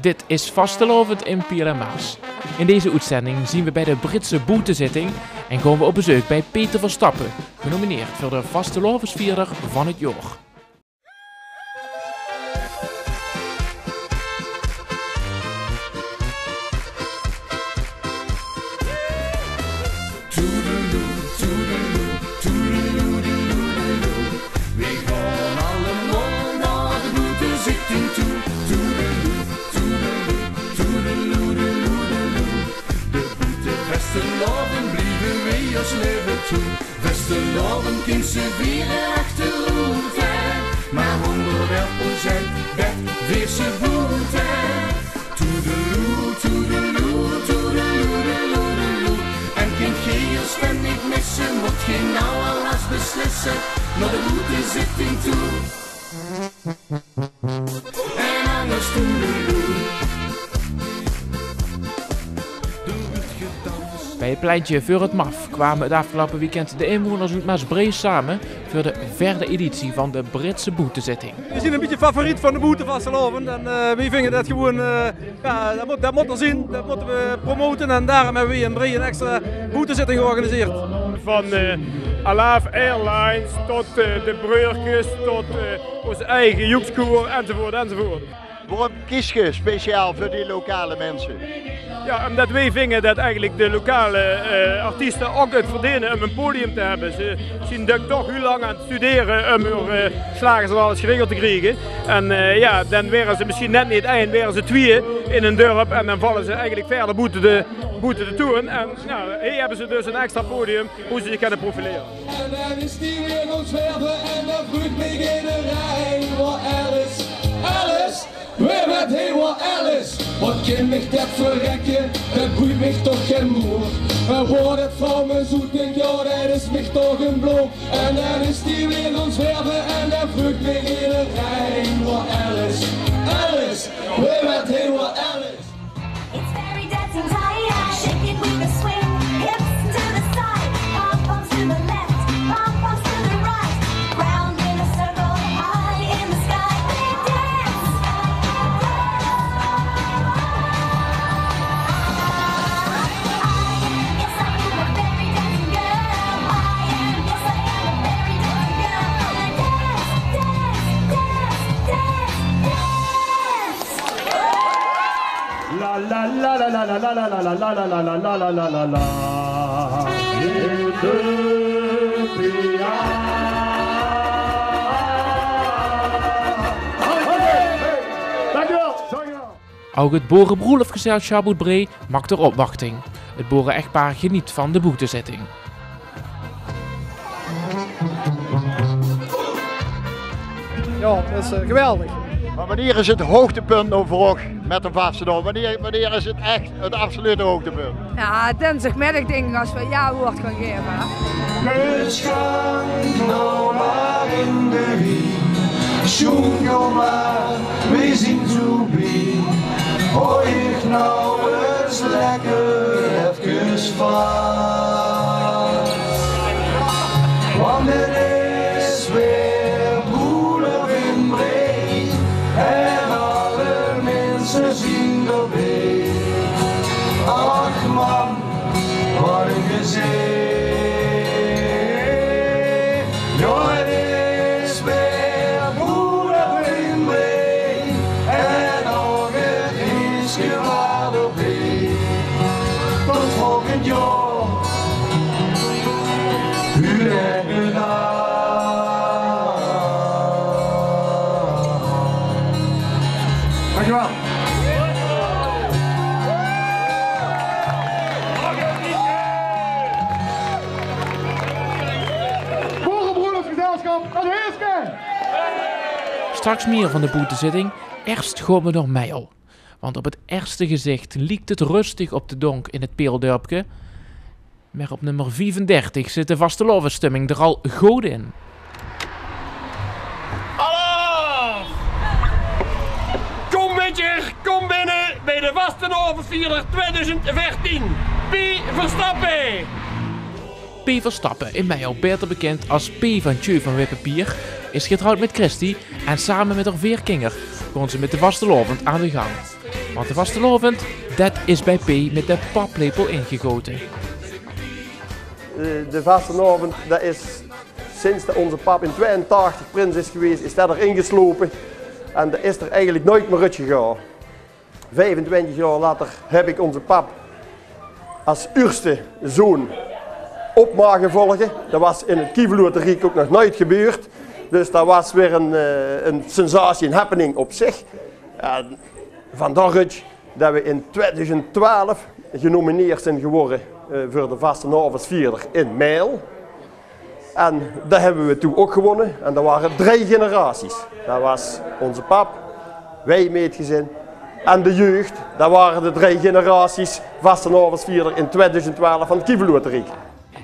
Dit is Vastelovend in Pier en Maas. In deze uitzending zien we bij de Britse boetezitting en komen we op bezoek bij Peter Verstappen, genomineerd voor de Vastelovensvierder van het jaar. Vastelovend blijven wij als leven toe. Vastelovend kind ze vieren achterhoed, maar 111% werd weer ze boet, Toedeloe, toedeloe, toedeloe, toedeloe. En kind geen stem niet missen, moet geen nou al haast beslissen, naar de boetezitting toe. En anders toedeloe. Bij het pleintje voor het MAF kwamen het afgelopen weekend de inwoners uit Maasbree samen voor de vierde editie van de Britse boetezitting. We zijn een beetje favoriet van de boete Vastelovend en we vinden dat gewoon, dat moet er zien, dat moeten we promoten en daarom hebben we in Bree een extra boetezitting georganiseerd. Van Alaaf Airlines tot de Breurkes, tot onze eigen joekskoer enzovoort enzovoort. Waarom kies je speciaal voor die lokale mensen? Ja, omdat wij vinden dat eigenlijk de lokale artiesten ook het verdienen om een podium te hebben. Ze zien dat toch heel lang aan het studeren om hun slagers wel eens geregeld te krijgen. En ja, dan waren ze misschien net niet eind, waren ze tweeën in een dorp en dan vallen ze eigenlijk verder boeten de toeren. En nou, hier hebben ze dus een extra podium hoe ze zich kunnen profileren. En dan is die weer gaan zwerven en dan vloeit mij in de Rijn. Waar Alice, Alice, weer met heel Alice. Wat kan mij dat verrekken, dat boeit mij toch geen moer. En wordt het van mijn zoeting, ja dat is mij toch een bloem. En dan is die weer gaan zwerven en dan vloeit mij in de Rijn. Waar Alice, Alice, weer met heel Alice. It's very dancing tight, shake it with a swing, hips to the side, pom poms to the left, pom poms to the right, round in a circle, high in the sky, they dance. Yes, I am a very dancing girl. Yes, I am a very dancing girl. Dance. La la la la la la la la la la la la la la la la la. Ook het boerenbroelofgezelschap uit Bree maakt er opwachting. Het boerenechtpaar geniet van de boetezitting. Ja, dat is geweldig. Maar wanneer is het hoogtepunt overal met een Vastelovend? Wanneer is het echt het absolute hoogtepunt? Ja, dinsdagmiddag denk ik als we ja-woord gaan geven. Het schijnt nou maar in de wie, schoen jou maar, we zien to be. Hoor ik nou eens lekker even vast. Want het is weer broeder in Bree en alle mensen zien erbij. Ach man, wat een gezicht. Ja, het is weer broeder in Bree en ook het is gewaar erbij. Tot volgend jaar. U hebt gedaan. Dankjewel. Boerenbroedersgezelschap, dat is het! Straks meer van de boetezitting, eerst gaan we door Meijel. Want op het eerste gezicht liekt het rustig op de donk in het Peeldorpje. Maar op nummer 35 zit de Vastelovenstemming er al goed in. Hallo! Kom Witcher, kom binnen bij de Vastelovensvierder 2014. P. Verstappen! P. Verstappen, in Meijel beter bekend als P. van Tjeu van Wippapier, is getrouwd met Christy en samen met haar veerkinger kon ze met de Vastelovend aan de gang. Want de vastelovend, dat is bij P met de paplepel ingegoten. De vastelovend, dat is sinds onze pap in 82 prins is geweest, is dat erin geslopen. En dat is er eigenlijk nooit meer uitgegaan. 25 jaar later heb ik onze pap als eerste zoon op mogen volgen. Dat was in het Kieveloerteriek ook nog nooit gebeurd. Dus dat was weer een sensatie, een happening op zich. En vandaar dat we in 2012 genomineerd zijn geworden voor de vastelovensvierder in Mijl. En dat hebben we toen ook gewonnen. En dat waren 3 generaties. Dat was onze pap, wij met het gezin en de jeugd. Dat waren de 3 generaties vastelovensvierder in 2012 van het Kieveloerteriek.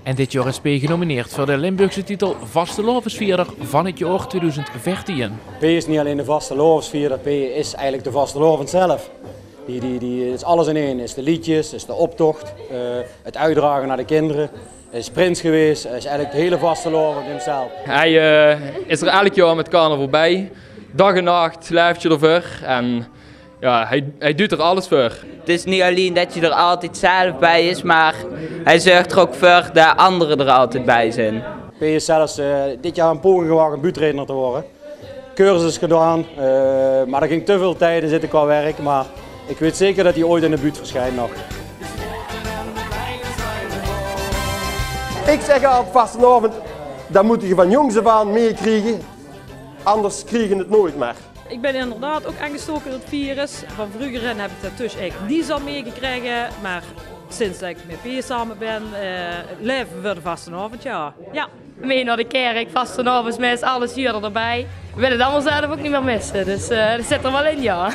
En dit jaar is P genomineerd voor de Limburgse titel vastelovensvierder van het jaar 2014. P is niet alleen de vastelovensvierder, P is eigenlijk de vastelovend zelf. Die is alles in één. Is de liedjes, is de optocht, het uitdragen naar de kinderen. Hij is prins geweest, hij is eigenlijk de hele vastelovend hemzelf. Hij is er elk jaar met carnaval bij. Dag en nacht blijft je ervoor en ja, hij doet er alles voor. Het is niet alleen dat je er altijd zelf bij is, maar hij zorgt er ook voor dat anderen er altijd bij zijn. P is zelfs dit jaar een poging gewaagd om buurtredner te worden. Cursus gedaan, maar er ging te veel tijd in zitten qua werk. Maar ik weet zeker dat hij ooit in de buurt verschijnt nog. Ik zeg altijd vastelovend, dat moet je van jongs af aan meekrijgen, anders krijg je het nooit meer. Ik ben inderdaad ook aangestoken door het virus. Van vroeger heb ik dat dus eigenlijk niet zo meegekregen, maar sinds dat ik met P samen ben, leven we de vastelovend, ja. Ja, mee naar de kerk, vastelovensmis, alles hier erbij. We willen het allemaal zelf ook niet meer missen, dus dat zit er wel in, ja.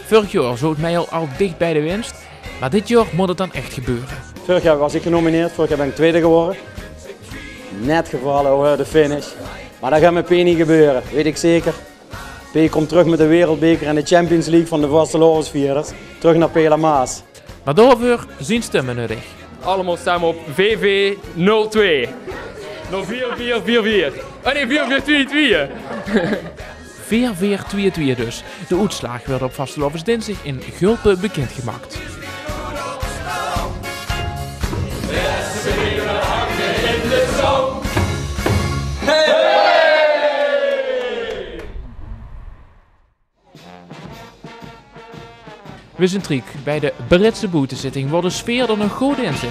Vorig jaar zo het mij al dicht bij de winst, maar dit jaar moet het dan echt gebeuren. Vorig jaar was ik genomineerd, vorig jaar ben ik tweede geworden. Net gevallen over de finish. Maar dat gaat met P niet gebeuren, weet ik zeker. P komt terug met de wereldbeker en de Champions League van de vastelovensvierders. Terug naar Pela Maas. Maar daarvoor zien stemmen nodig. Allemaal stemmen op VV 02. 04444. Oh nee, 4422. 4422 dus. De uitslag werd op vastelovensdinsdag in Gulpen bekendgemaakt. We zijn triek. Bij de Britse boetezitting wordt de sfeer er nog goed in zit.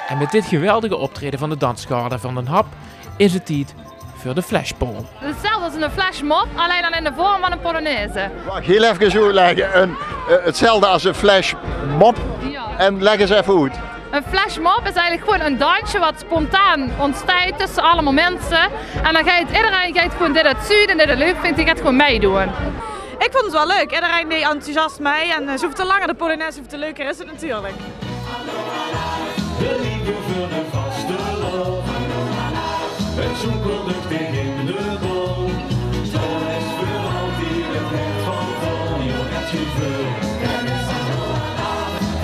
En met dit geweldige optreden van de dansgarde van Den Hap is het tijd voor de flashpoll. Hetzelfde als een flashmob, alleen dan in de vorm van een Polonaise. Wacht, heel even zo leggen. Hetzelfde als een flashmob. Ja. En leg eens even uit. Een flashmob is eigenlijk gewoon een dansje wat spontaan ontstaat tussen allemaal mensen. En dan iedereen gaat gewoon dit het zuiden en dit het leuk vindt, die gaat gewoon meedoen. Ik vond het wel leuk. Iedereen deed enthousiast mee en zoveel langer de Polonaise, zoveel leuker is het natuurlijk. De liefde voor de vaste loop. Het zoekelluchtig in de bol. Zo is voor altijd het hart van vol. Je hebt gevuld.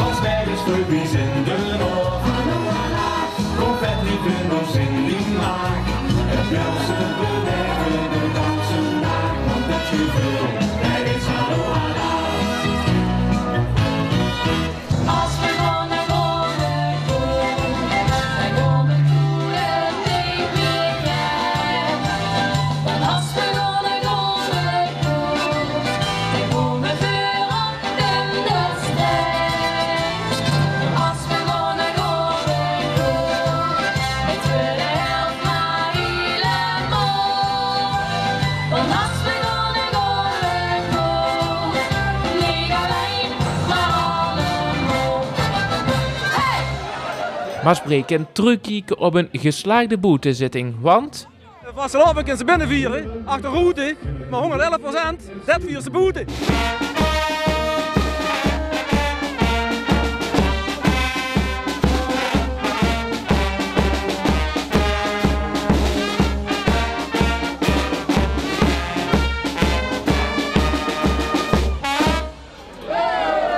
Als nergens voorbies in de nood. Confetti voor ons in die maag. Het belste bewegen de dansen naak. Want het gevuld. Er is hallo. Als we wonnen worden goed, wij komen goed en weekend. Want als we wonnen worden goed, wij komen voorop in de strijd. Als we wonnen worden goed, met tweede helft maar helemaal. Want als we wonnen worden goed, niet alleen maar allemaal. Maar spreken terugkijken op een geslaagde boetezitting, want De vastelavond kunnen ze binnen vieren, achter route, maar 111%, dat viert ze boete.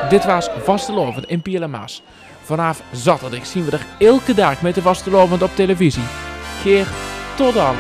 dit was Vastelovend in Pielemaas. Vanaf zaterdag zien we er elke dag met de Vastelovend op televisie. Geer, tot dan!